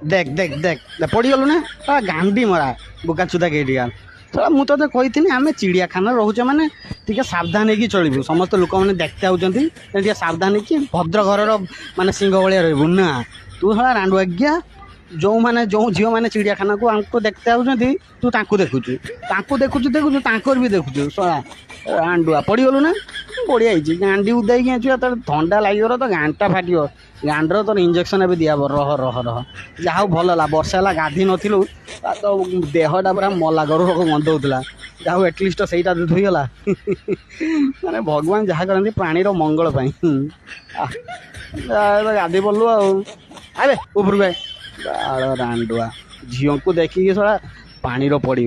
देख देख देख पड़गलु ना गांडी मरा बोका चुदा गेटिया तो मुझे कही आम चिड़ियाखाना रोचे मैंने टी सावधान हो चलू समस्त लोक मैंने देखते आते सावधान हो भद्र घर मानने सिंह भाया रही ना तू सा रांडुआज्ञा जो मैंने जो झील मैंने चिड़ियाखाना को आमको देखते आते तू देखुचु देखुचु भी देखुचु शला रांडुआ पड़गलु ना बढ़िया गांडी उदाई तो थंडा लगे तो गांटा फाट गांडर तो इंजेक्शन ए दिया रह रह रह जहाँ भल है वर्षा है गाधी नु तो देहटा पूरा मला घर गंध होता जहाँ एटलिस्ट से धोईगला माने भगवान जहाँ करते प्राणीर मंगल गाधी पड़लु आए ऊपर गए रांडुआ झील को देखिए थोड़ा पानी पड़ी।